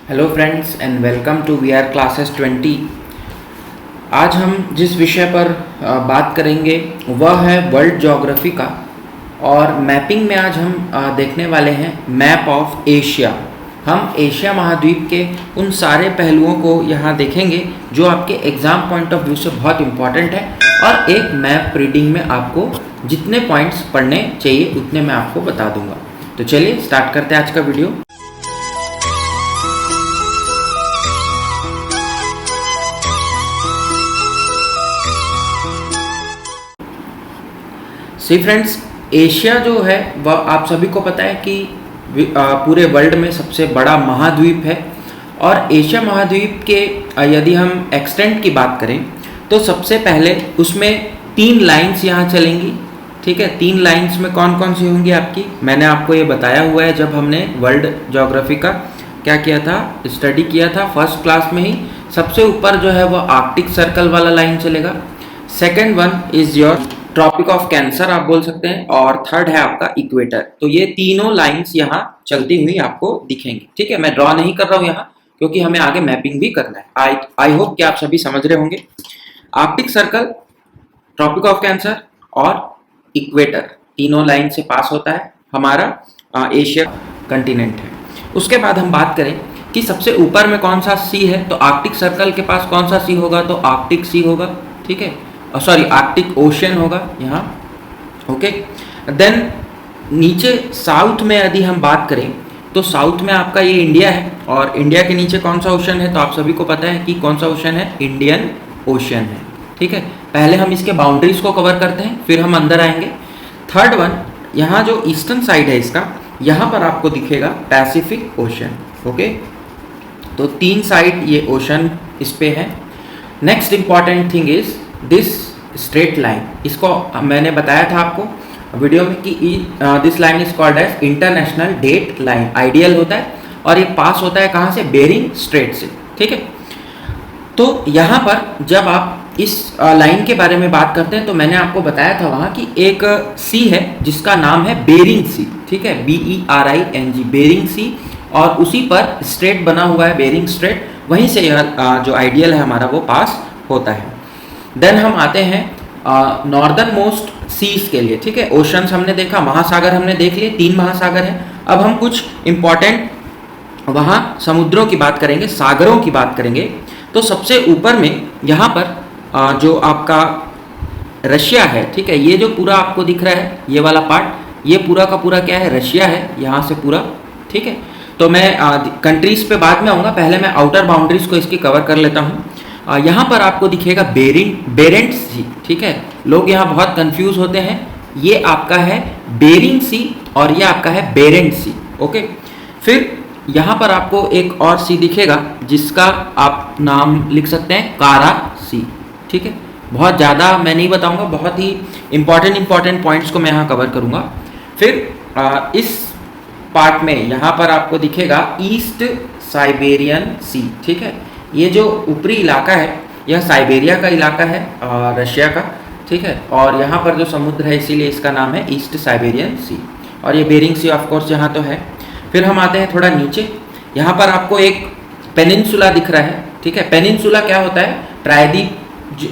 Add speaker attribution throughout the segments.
Speaker 1: Hello friends and welcome to we are classes 20। आज हम जिस विषय पर बात करेंगे वह है वर्ल्ड ज्योग्राफी का। और मैपिंग में आज हम देखने वाले हैं मैप ऑफ एशिया। हम एशिया महाद्वीप के उन सारे पहलुओं को यहाँ देखेंगे जो आपके एग्ज़ाम पॉइंट ऑफ व्यू से बहुत इम्पॉर्टेंट है, और एक मैप रीडिंग में आपको जितने पॉइंट्स पढ़ने चाहिए उतने मैं आपको बता दूंगा। तो चलिए स्टार्ट करते हैं आज का वीडियो। सी फ्रेंड्स, एशिया जो है वह आप सभी को पता है कि पूरे वर्ल्ड में सबसे बड़ा महाद्वीप है। और एशिया महाद्वीप के यदि हम एक्सटेंट की बात करें तो सबसे पहले उसमें 3 लाइंस यहाँ चलेंगी। ठीक है, 3 लाइंस में कौन कौन सी होंगी आपकी, मैंने आपको ये बताया हुआ है जब हमने वर्ल्ड ज्योग्राफी का क्या किया था, स्टडी किया था फर्स्ट क्लास में ही। सबसे ऊपर जो है वो आर्कटिक सर्कल वाला लाइन चलेगा। Second one is your tropic of Cancer आप बोल सकते हैं, और थर्ड है आपका इक्वेटर। तो ये तीनों लाइंस यहाँ चलती हुई आपको दिखेंगी। ठीक है, मैं ड्रॉ नहीं कर रहा हूँ यहाँ क्योंकि हमें आगे मैपिंग भी करना है। आई होप कि आप सभी समझ रहे होंगे। Arctic circle, tropic of Cancer और इक्वेटर, तीनों लाइन से पास होता है हमारा एशिया कंटिनेंट है। उसके बाद हम बात करें कि सबसे ऊपर में कौन सा सी है, तो आर्कटिक सर्कल के पास कौन सा सी होगा, तो आर्कटिक सी होगा। ठीक है, सॉरी आर्कटिक ओशन होगा यहाँ। ओके, देन नीचे साउथ में यदि हम बात करें तो साउथ में आपका ये इंडिया है, और इंडिया के नीचे कौन सा ओशन है, तो आप सभी को पता है कि कौन सा ओशन है, इंडियन ओशन है। ठीक है, पहले हम इसके बाउंड्रीज को कवर करते हैं फिर हम अंदर आएंगे। थर्ड वन, यहाँ जो ईस्टर्न साइड है इसका, यहाँ पर आपको दिखेगा पैसिफिक ओशन। ओके, तो 3 साइड ये ओशन इस पे है। Next important thing is this straight line. इसको मैंने बताया था आपको वीडियो में कि this line is called as international date line. Ideal होता है और ये पास होता है कहाँ से, बेरिंग स्ट्रेट से। ठीक है, तो यहाँ पर जब आप इस लाइन के बारे में बात करते हैं तो मैंने आपको बताया था वहाँ की एक सी है जिसका नाम है बेरिंग सी। ठीक है, BERING, बेरिंग सी, और उसी पर स्ट्रेट बना हुआ है बेरिंग स्ट्रेट। वहीं से यह जो आइडियल है हमारा वो पास होता है। देन हम आते हैं नॉर्दर्न मोस्ट सीज के लिए। ठीक है, ओशंस हमने देखा, महासागर हमने देख लिए, 3 महासागर हैं। अब हम कुछ इंपॉर्टेंट वहाँ समुद्रों की बात करेंगे, सागरों की बात करेंगे। तो सबसे ऊपर में यहाँ पर जो आपका रशिया है, ठीक है, ये जो पूरा आपको दिख रहा है ये वाला पार्ट, ये पूरा का पूरा क्या है, रशिया है यहाँ से पूरा। ठीक है, तो मैं कंट्रीज पे बाद में आऊँगा, पहले मैं आउटर बाउंड्रीज को इसकी कवर कर लेता हूँ। यहाँ पर आपको दिखेगा बेरेंट सी। ठीक है, लोग यहाँ बहुत कंफ्यूज होते हैं, ये आपका है बेरिंग सी और ये आपका है बेरेंट सी। ओके, फिर यहाँ पर आपको एक और सी दिखेगा जिसका आप नाम लिख सकते हैं कारा सी। ठीक है, बहुत ज़्यादा मैं नहीं बताऊँगा, बहुत ही इंपॉर्टेंट पॉइंट्स को मैं यहाँ कवर करूँगा। फिर इस पार्ट में यहाँ पर आपको दिखेगा ईस्ट साइबेरियन सी। ठीक है, ये जो ऊपरी इलाका है यह साइबेरिया का इलाका है रशिया का। ठीक है, और यहाँ पर जो समुद्र है इसीलिए इसका नाम है ईस्ट साइबेरियन सी, और ये बेरिंग सी ऑफ कोर्स यहाँ तो है। फिर हम आते हैं थोड़ा नीचे, यहाँ पर आपको एक पेनिनसुला दिख रहा है। ठीक है, पेनिनसुला क्या होता है, प्रायद्वीप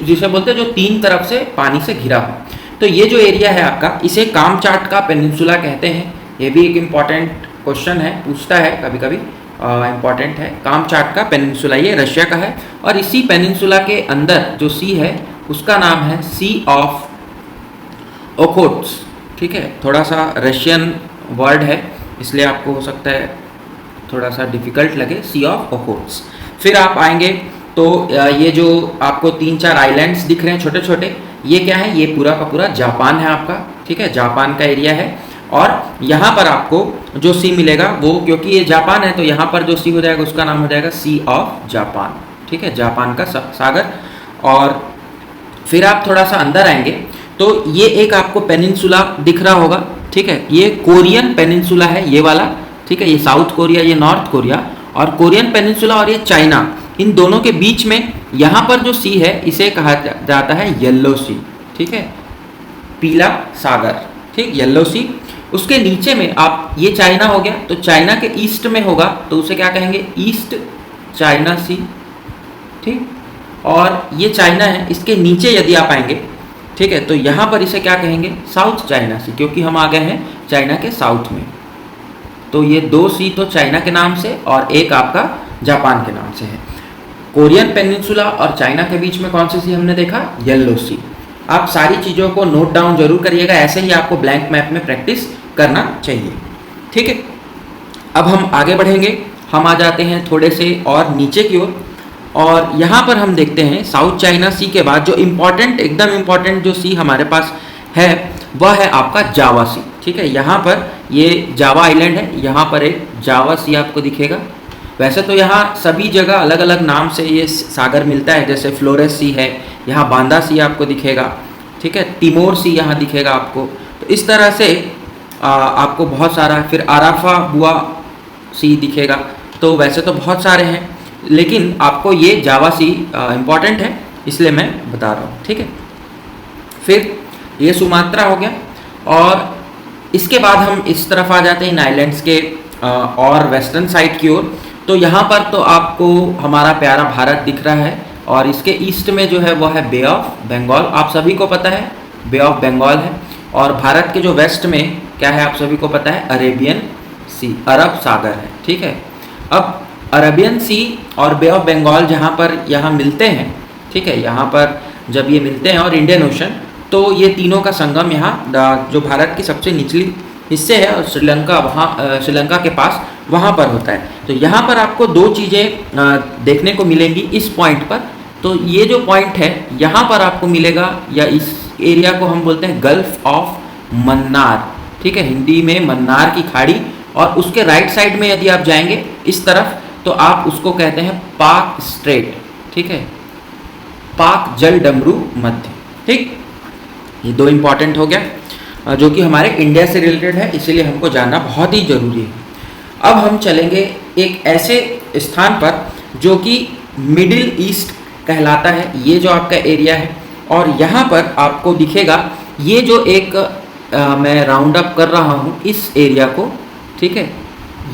Speaker 1: जिसे बोलते हैं जो 3 तरफ से पानी से घिरा हो। तो ये जो एरिया है आपका, इसे कामचाट का पेनिनसुला कहते हैं। ये भी एक इम्पॉर्टेंट क्वेश्चन है, पूछता है कभी कभी, इम्पॉर्टेंट है। कामचाट का पेनिनसुला ये रशिया का है, और इसी पेनिनसुला के अंदर जो सी है उसका नाम है सी ऑफ ओखोट्स। ठीक है, थोड़ा सा रशियन वर्ड है इसलिए आपको हो सकता है थोड़ा सा डिफिकल्ट लगे, सी ऑफ ओखोट्स। फिर आप आएंगे तो ये जो आपको 3-4 आइलैंड्स दिख रहे हैं छोटे छोटे, ये क्या है, ये पूरा का पूरा जापान है आपका। ठीक है, जापान का एरिया है, और यहाँ पर आपको जो सी मिलेगा वो, क्योंकि ये जापान है तो यहाँ पर जो सी हो जाएगा उसका नाम हो जाएगा सी ऑफ जापान। ठीक है, जापान का सागर। और फिर आप थोड़ा सा अंदर आएंगे तो ये एक आपको पेनिनसुला दिख रहा होगा। ठीक है, ये कोरियन पेनिनसुला है ये वाला। ठीक है, ये साउथ कोरिया, ये नॉर्थ कोरिया, और कोरियन पेनिनसुला और ये चाइना, इन दोनों के बीच में यहाँ पर जो सी है इसे कहा जाता है येलो सी। ठीक है, पीला सागर। ठीक, येलो सी। उसके नीचे में आप ये चाइना हो गया, तो चाइना के ईस्ट में होगा तो उसे क्या कहेंगे, ईस्ट चाइना सी, ठीक। और ये चाइना है, इसके नीचे यदि आप आएंगे, ठीक है, तो यहाँ पर इसे क्या कहेंगे, साउथ चाइना सी, क्योंकि हम आ गए हैं चाइना के साउथ में। तो ये 2 सी तो चाइना के नाम से और एक आपका जापान के नाम से है। कोरियन पेनिनसुला और चाइना के बीच में कौन सी सी हमने देखा, येलो सी। आप सारी चीज़ों को नोट डाउन जरूर करिएगा, ऐसे ही आपको ब्लैंक मैप में प्रैक्टिस करना चाहिए, ठीक है। अब हम आगे बढ़ेंगे, हम आ जाते हैं थोड़े से और नीचे की ओर, और यहाँ पर हम देखते हैं साउथ चाइना सी के बाद जो इम्पोर्टेंट, एकदम इम्पोर्टेंट जो सी हमारे पास है वह है आपका जावा सी, ठीक है। यहाँ पर ये जावा आइलैंड है, यहाँ पर एक जावा सी आपको दिखेगा। वैसे तो यहाँ सभी जगह अलग अलग नाम से ये सागर मिलता है, जैसे फ्लोरेस सी है, यहाँ बांदा सी आपको दिखेगा, ठीक है, तिमोर सी यहाँ दिखेगा आपको। तो इस तरह से आपको बहुत सारा, फिर आराफा बुआ सी दिखेगा। तो वैसे तो बहुत सारे हैं, लेकिन आपको ये जावा सी इम्पॉर्टेंट है, इसलिए मैं बता रहा हूँ, ठीक है। फिर ये सुमात्रा हो गया, और इसके बाद हम इस तरफ आ जाते हैं इन आइलैंड्स के और वेस्टर्न साइड की ओर। तो यहाँ पर तो आपको हमारा प्यारा भारत दिख रहा है, और इसके ईस्ट में जो है वो है बे ऑफ बंगाल, आप सभी को पता है बे ऑफ बंगाल है। और भारत के जो वेस्ट में क्या है आप सभी को पता है, अरेबियन सी, अरब सागर है, ठीक है। अब अरेबियन सी और बे ऑफ बंगाल जहाँ पर यहाँ मिलते हैं, ठीक है, यहाँ पर जब ये मिलते हैं और इंडियन ओशन, तो ये तीनों का संगम यहाँ जो भारत की सबसे निचली हिस्से है और श्रीलंका, वहाँ श्रीलंका के पास वहाँ पर होता है। तो यहाँ पर आपको 2 चीज़ें देखने को मिलेंगी इस पॉइंट पर। तो ये जो पॉइंट है यहाँ पर आपको मिलेगा, या इस एरिया को हम बोलते हैं गल्फ ऑफ मन्नार, ठीक है, हिंदी में मन्नार की खाड़ी। और उसके राइट साइड में यदि आप जाएंगे इस तरफ, तो आप उसको कहते हैं पाक स्ट्रेट, ठीक है, पाक जल डमरू मध्य, ठीक। ये 2 इंपॉर्टेंट हो गया जो कि हमारे इंडिया से रिलेटेड है, इसीलिए हमको जानना बहुत ही ज़रूरी है। अब हम चलेंगे एक ऐसे स्थान पर जो कि मिडिल ईस्ट कहलाता है, ये जो आपका एरिया है। और यहाँ पर आपको दिखेगा ये जो एक मैं राउंड अप कर रहा हूँ इस एरिया को, ठीक है,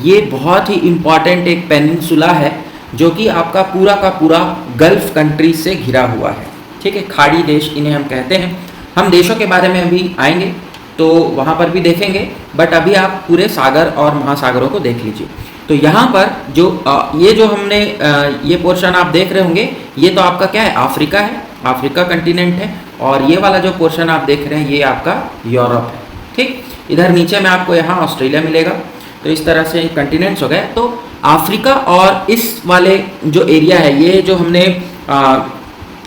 Speaker 1: ये बहुत ही इम्पॉर्टेंट एक पेनिनसुला है जो कि आपका पूरा का पूरा गल्फ कंट्री से घिरा हुआ है, ठीक है, खाड़ी देश इन्हें हम कहते हैं। हम देशों के बारे में अभी आएंगे तो वहाँ पर भी देखेंगे, बट अभी आप पूरे सागर और महासागरों को देख लीजिए। तो यहाँ पर जो ये जो हमने ये पोर्शन आप देख रहे होंगे, ये तो आपका क्या है, अफ्रीका है, अफ्रीका कंटिनेंट है। और ये वाला जो पोर्शन आप देख रहे हैं ये आपका यूरोप है, ठीक। इधर नीचे में आपको यहाँ ऑस्ट्रेलिया मिलेगा। तो इस तरह से कंटिनेंट्स हो गए। तो अफ्रीका और इस वाले जो एरिया है, ये जो हमने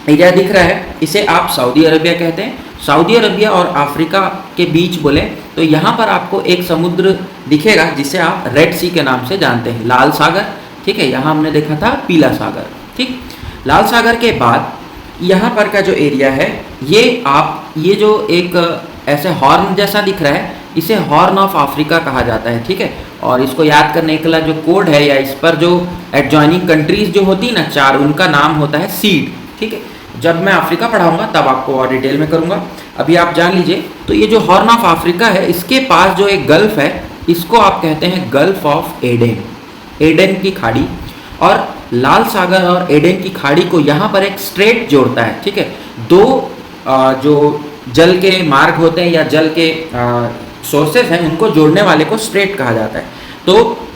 Speaker 1: एरिया दिख रहा है, इसे आप सऊदी अरबिया कहते हैं। सऊदी अरबिया और अफ्रीका के बीच बोले तो यहाँ पर आपको एक समुद्र दिखेगा जिसे आप रेड सी के नाम से जानते हैं, लाल सागर, ठीक है। यहाँ हमने देखा था पीला सागर, ठीक। लाल सागर के बाद यहाँ पर का जो एरिया है, ये जो एक ऐसे हॉर्न जैसा दिख रहा है, इसे हॉर्न ऑफ अफ्रीका कहा जाता है, ठीक है। और इसको याद करने के लिए जो कोड है, या इस पर जो एडजॉइनिंग कंट्रीज जो होती है ना 4, उनका नाम होता है सीड, ठीक है। जब मैं अफ्रीका पढ़ाऊंगा तब आपको और डिटेल में करूंगा, अभी आप जान लीजिए। तो ये जो हॉर्न ऑफ अफ्रीका है, इसके पास जो एक गल्फ है, इसको आप कहते हैं गल्फ ऑफ एडन, एडन की खाड़ी। और लाल सागर और एडन की खाड़ी को यहाँ पर एक स्ट्रेट जोड़ता है, ठीक है। 2 जो जल के मार्ग होते हैं या जल के सोर्सेस हैं, उनको जोड़ने वाले को स्ट्रेट कहा जाता है। तो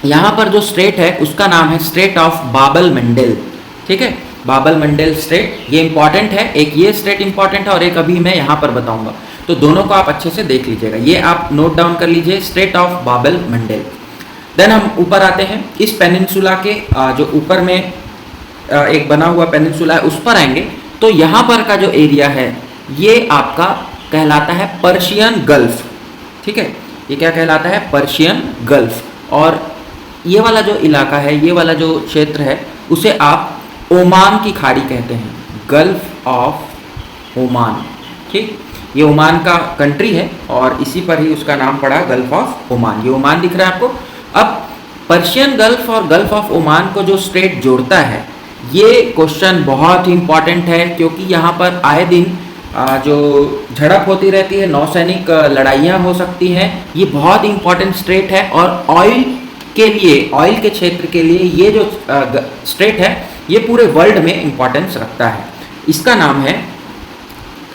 Speaker 1: यहाँ पर जो स्ट्रेट है उसका नाम है स्ट्रेट ऑफ बाबल मंडेल, ठीक है, बाबल मंडेल स्ट्रेट। ये इंपॉर्टेंट है, एक ये स्ट्रेट इंपॉर्टेंट है और एक अभी मैं यहाँ पर बताऊंगा। तो दोनों को आप अच्छे से देख लीजिएगा, ये आप नोट डाउन कर लीजिए, straight of Babal Mendel. Then हम ऊपर आते हैं, इस पेनिनसुला के जो ऊपर में एक बना हुआ पेनिनसुला है उस पर आएंगे। तो यहाँ पर का जो एरिया है ये आपका कहलाता है पर्शियन गल्फ, ठीक है। ये क्या कहलाता है, पर्शियन गल्फ। और ये वाला जो इलाका है, ये वाला जो क्षेत्र है, उसे आप ओमान की खाड़ी कहते हैं, गल्फ ऑफ ओमान, ठीक। ये ओमान का कंट्री है और इसी पर ही उसका नाम पड़ा गल्फ ऑफ ओमान। ये ओमान दिख रहा है आपको। अब पर्शियन गल्फ और गल्फ ऑफ ओमान को जो स्ट्रेट जोड़ता है, ये क्वेश्चन बहुत ही इंपॉर्टेंट है, क्योंकि यहाँ पर आए दिन जो झड़प होती रहती है, नौसैनिक लड़ाइयाँ हो सकती हैं। ये बहुत इंपॉर्टेंट स्ट्रेट है और ऑयल के लिए, ऑयल के क्षेत्र के लिए ये जो स्ट्रेट है ये पूरे वर्ल्ड में इंपॉर्टेंस रखता है। इसका नाम है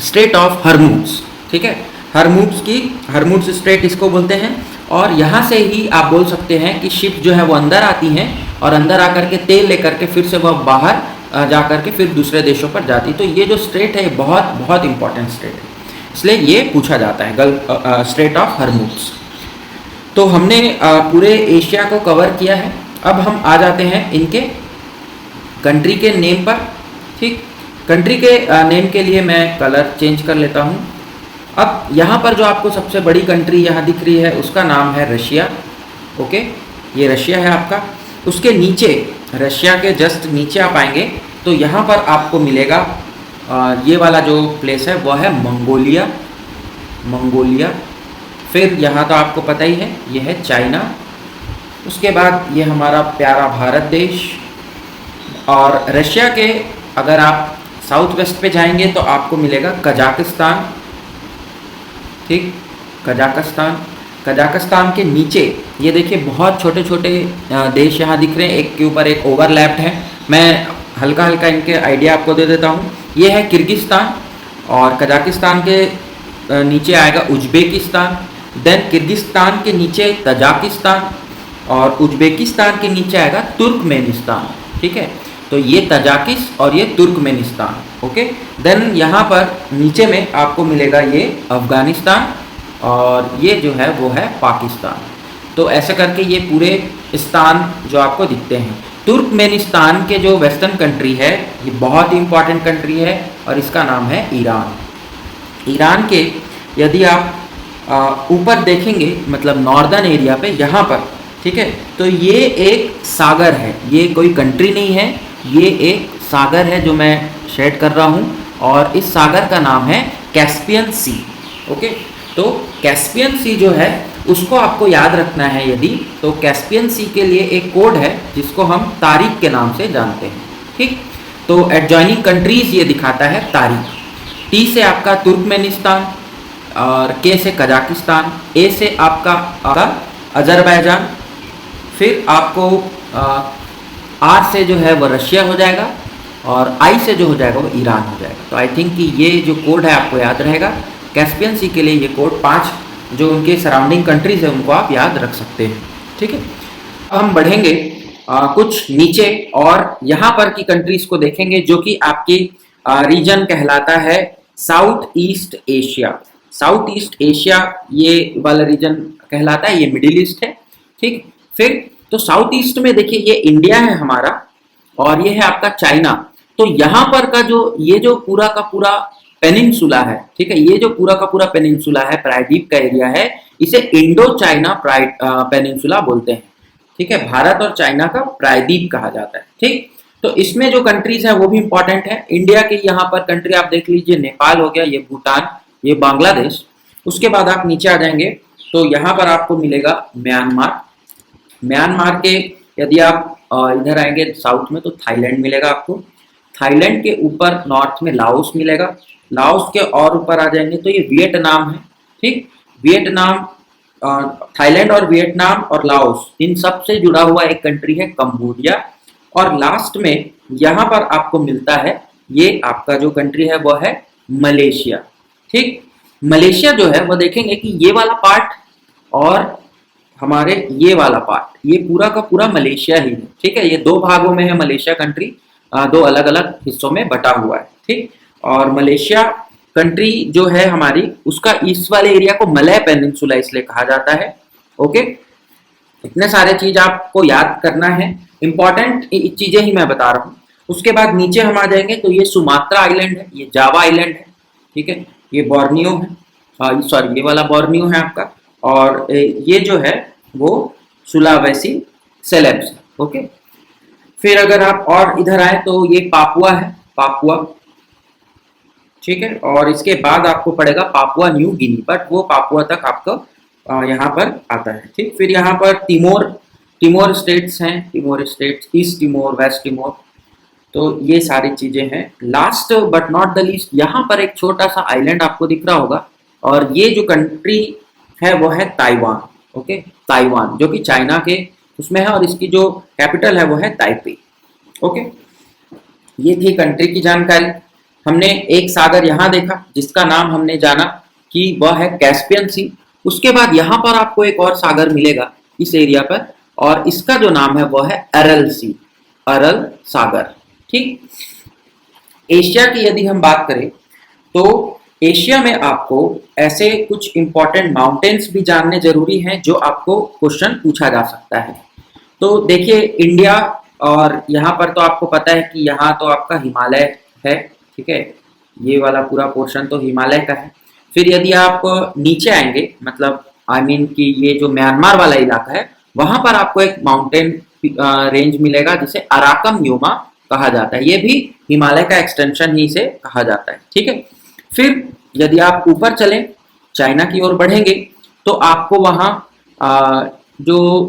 Speaker 1: स्ट्रेट ऑफ हर्मुज। ठीक है, हर्मुज स्ट्रेट इसको बोलते हैं। और यहाँ से ही आप बोल सकते हैं कि शिप जो है वो अंदर आती हैं और अंदर आकर के तेल लेकर के फिर से वह बाहर जा कर के फिर दूसरे देशों पर जाती। तो ये जो स्ट्रेट है बहुत बहुत इंपॉर्टेंट स्ट्रेट है, इसलिए ये पूछा जाता है गल्फ स्ट्रेट ऑफ हर्मुज। तो हमने पूरे एशिया को कवर किया है। अब हम आ जाते हैं इनके कंट्री के नेम पर। ठीक, कंट्री के नेम के लिए मैं कलर चेंज कर लेता हूँ। अब यहाँ पर जो आपको सबसे बड़ी कंट्री यहाँ दिख रही है उसका नाम है रशिया। ओके, ये रशिया है आपका। उसके नीचे, रशिया के जस्ट नीचे आप आएंगे तो यहाँ पर आपको मिलेगा ये वाला जो प्लेस है वह है मंगोलिया। फिर यहाँ तो आपको पता ही है ये है चाइना। उसके बाद ये हमारा प्यारा भारत देश। और रशिया के अगर आप साउथ वेस्ट पे जाएंगे तो आपको मिलेगा कजाकिस्तान। ठीक, कजाकिस्तान के नीचे ये देखिए बहुत छोटे छोटे देश यहाँ दिख रहे हैं, एक के ऊपर एक ओवरलैप्ड है। मैं हल्का हल्का इनके आइडिया आपको दे देता हूँ। ये है किर्गिस्तान और कजाकिस्तान के नीचे आएगा उज्बेकिस्तान। देन किर्गिस्तान के नीचे तजाकिस्तान और उज्बेकिस्तान के नीचे आएगा तुर्कमेनिस्तान। ठीक है, तो ये तजाकिस और ये तुर्कमेनिस्तान। ओके, देन यहाँ पर नीचे में आपको मिलेगा ये अफगानिस्तान और ये जो है वो है पाकिस्तान। तो ऐसे करके ये पूरे स्थान जो आपको दिखते हैं। तुर्कमेनिस्तान के जो वेस्टर्न कंट्री है ये बहुत ही इंपॉर्टेंट कंट्री है और इसका नाम है ईरान। ईरान के यदि आप ऊपर देखेंगे, मतलब नॉर्दर्न एरिया पे यहाँ पर, ठीक है, तो ये एक सागर है, ये कोई कंट्री नहीं है, ये एक सागर है जो मैं शेड कर रहा हूँ और इस सागर का नाम है कैस्पियन सी। ओके, तो कैस्पियन सी जो है उसको आपको याद रखना है यदि, तो कैस्पियन सी के लिए एक कोड है जिसको हम तारिक के नाम से जानते हैं। ठीक, तो एडजॉइनिंग कंट्रीज ये दिखाता है तारिक। टी से आपका तुर्कमेनिस्तान और के से कजाकिस्तान, ए से आपका अजरबैजान, फिर आपको आर से जो है वो रशिया हो जाएगा और आई से जो हो जाएगा वो ईरान हो जाएगा। तो आई थिंक कि ये जो कोड है आपको याद रहेगा। कैस्पियन सी के लिए ये कोड 5 जो उनके सराउंडिंग कंट्रीज है उनको आप याद रख सकते हैं। ठीक है, अब हम बढ़ेंगे कुछ नीचे और यहाँ पर की कंट्रीज को देखेंगे जो कि आपकी रीजन कहलाता है south east Asia. South east Asia ये वाला रीजन कहलाता है, ये मिडिल ईस्ट है। ठीक, फिर तो साउथ ईस्ट में देखिए ये इंडिया है हमारा और ये है आपका चाइना। तो यहाँ पर का जो ये जो पूरा का पूरा पेनिनसुला है, ठीक है, ये जो पूरा का पूरा पेनिनसुला है, प्रायद्वीप का एरिया है, इसे इंडो चाइना पेनिनसुला बोलते हैं। ठीक है, भारत और चाइना का प्रायद्वीप कहा जाता है। ठीक, तो इसमें जो कंट्रीज हैं वो भी इंपॉर्टेंट है। इंडिया के यहाँ पर कंट्री आप देख लीजिए, नेपाल हो गया, ये भूटान, ये बांग्लादेश। उसके बाद आप नीचे आ जाएंगे तो यहाँ पर आपको मिलेगा म्यांमार के यदि आप इधर आएंगे साउथ में तो थाईलैंड मिलेगा आपको। थाईलैंड के ऊपर नॉर्थ में लाओस मिलेगा। लाओस के और ऊपर आ जाएंगे तो ये वियतनाम है। ठीक, वियतनाम, थाईलैंड और वियतनाम और लाओस इन सब से जुड़ा हुआ एक कंट्री है कंबोडिया। और लास्ट में यहाँ पर आपको मिलता है ये आपका जो कंट्री है वो है मलेशिया। ठीक, मलेशिया जो है वो देखेंगे कि ये वाला पार्ट और हमारे ये वाला पार्ट, ये पूरा का पूरा मलेशिया ही है। ठीक है, ये 2 भागों में है मलेशिया कंट्री, 2 अलग अलग हिस्सों में बटा हुआ है। ठीक, और मलेशिया कंट्री जो है हमारी, उसका ईस्ट वाले एरिया को मलय पेनिनसुला इसलिए कहा जाता है। ओके, इतने सारे चीज आपको याद करना है, इंपॉर्टेंट चीजें ही मैं बता रहा हूँ। उसके बाद नीचे हम आ जाएंगे तो ये सुमात्रा आइलैंड है, ये जावा आइलैंड है। ठीक है, ये बोर्नियो है, सॉरी ये वाला बोर्नियो है आपका, और ये जो है वो सुलावेसी सेलेब्स है। ओके, फिर अगर आप और इधर आए तो ये पापुआ है, पापुआ। ठीक है, और इसके बाद आपको पड़ेगा पापुआ न्यू गिनी, बट वो पापुआ तक आपको यहाँ पर आता है। ठीक, फिर यहाँ पर तिमोर स्टेट्स हैं, Timor states, east Timor, west Timor, तो ये सारी चीजें हैं। Last but not the least, यहाँ पर एक छोटा सा आइलैंड आपको दिख रहा होगा, और ये जो कंट्री है वो है ताइवान। ओके, ताइवान जो कि चाइना के उसमें है, और इसकी जो कैपिटल है वो है ताइपे। ओके, ये थी कंट्री की जानकारी। हमने एक सागर यहाँ देखा जिसका नाम हमने जाना कि वह है कैस्पियन सी। उसके बाद यहाँ पर आपको एक और सागर मिलेगा इस एरिया पर, और इसका जो नाम है वह है अरल सी, अरल सागर। ठीक, एशिया की यदि हम बात करें तो एशिया में आपको ऐसे कुछ इंपॉर्टेंट माउंटेन्स भी जानने जरूरी हैं जो आपको क्वेश्चन पूछा जा सकता है। तो देखिए, इंडिया, और यहाँ पर तो आपको पता है कि यहाँ तो आपका हिमालय है। ठीक है, ये वाला पूरा पोर्शन तो हिमालय का है। फिर यदि आप नीचे आएंगे, मतलब आई मीन कि ये जो म्यांमार वाला इलाका है, वहां पर आपको एक माउंटेन रेंज मिलेगा जिसे अराकम योमा कहा जाता है। ये भी हिमालय का एक्सटेंशन ही से कहा जाता है। ठीक है, फिर यदि आप ऊपर चलें, चाइना की ओर बढ़ेंगे, तो आपको वहाँ जो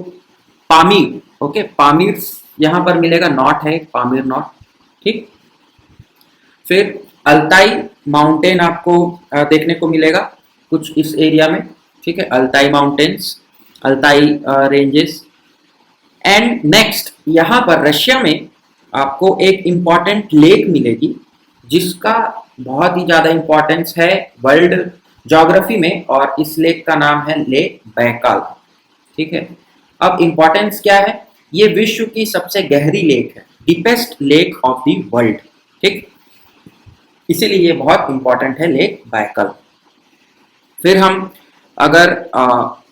Speaker 1: पामीर, ओके, पामीर यहाँ पर मिलेगा, नॉट है पामीर नॉट। ठीक, फिर अल्ताई माउंटेन आपको देखने को मिलेगा कुछ इस एरिया में। ठीक है, Altai mountains, Altai ranges. And next, यहाँ पर रशिया में आपको एक इम्पॉर्टेंट लेक मिलेगी जिसका बहुत ही ज़्यादा इम्पोर्टेंस है वर्ल्ड ज्योग्राफी में, और इस लेक का नाम है लेक बैकाल। ठीक है, अब इम्पोर्टेंस क्या है, ये विश्व की सबसे गहरी लेक है, deepest lake of the world. ठीक, इसीलिए ये बहुत इंपॉर्टेंट है लेक बैकाल। फिर हम अगर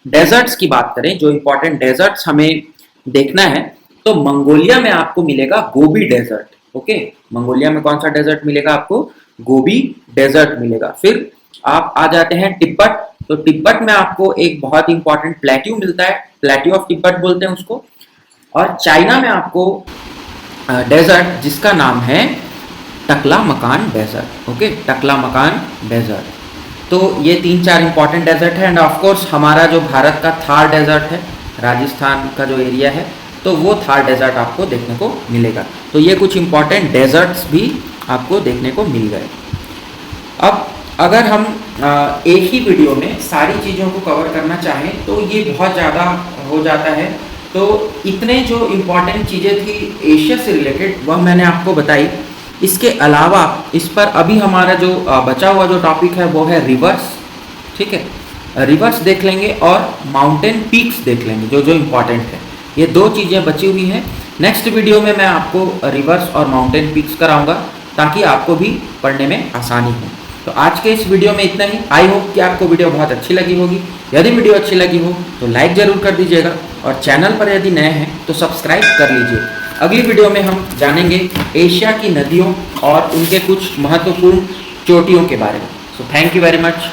Speaker 1: डेजर्ट्स की बात करें, जो इंपॉर्टेंट डेजर्ट्स हमें देखना है, तो मंगोलिया में आपको मिलेगा गोबी डेजर्ट। ओके, मंगोलिया में कौन सा डेजर्ट मिलेगा आपको, गोबी डेजर्ट मिलेगा। फिर आप आ जाते हैं तिब्बत, तो तिब्बत में आपको एक बहुत इंपॉर्टेंट प्लेट्यू मिलता है, प्लेट्यू ऑफ तिब्बत बोलते हैं उसको। और चाइना में आपको डेजर्ट जिसका नाम है Taklamakan desert. Okay, Taklamakan desert. तो ये 3-4 इंपॉर्टेंट डेजर्ट है। एंड ऑफ कोर्स हमारा जो भारत का थार डेजर्ट है, राजस्थान का जो एरिया है, तो वो थार डेजर्ट आपको देखने को मिलेगा। तो ये कुछ इंपॉर्टेंट डेजर्ट्स भी आपको देखने को मिल गए। अब अगर हम एक ही वीडियो में सारी चीज़ों को कवर करना चाहें तो ये बहुत ज़्यादा हो जाता है। तो इतने जो इम्पॉर्टेंट चीज़ें थी एशिया से रिलेटेड वह मैंने आपको बताई। इसके अलावा इस पर अभी हमारा जो बचा हुआ जो टॉपिक है वो है रिवर्स। ठीक है, रिवर्स देख लेंगे और माउंटेन पीक्स देख लेंगे जो जो इम्पॉर्टेंट है। ये 2 चीज़ें बची हुई हैं। नेक्स्ट वीडियो में मैं आपको रिवर्स और माउंटेन पीक्स कराऊंगा ताकि आपको भी पढ़ने में आसानी हो। तो आज के इस वीडियो में इतना ही। आई होप कि आपको वीडियो बहुत अच्छी लगी होगी। यदि वीडियो अच्छी लगी हो तो लाइक ज़रूर कर दीजिएगा, और चैनल पर यदि नए हैं तो सब्सक्राइब कर लीजिए। अगली वीडियो में हम जानेंगे एशिया की नदियों और उनके कुछ महत्वपूर्ण चोटियों के बारे में। So thank you very much.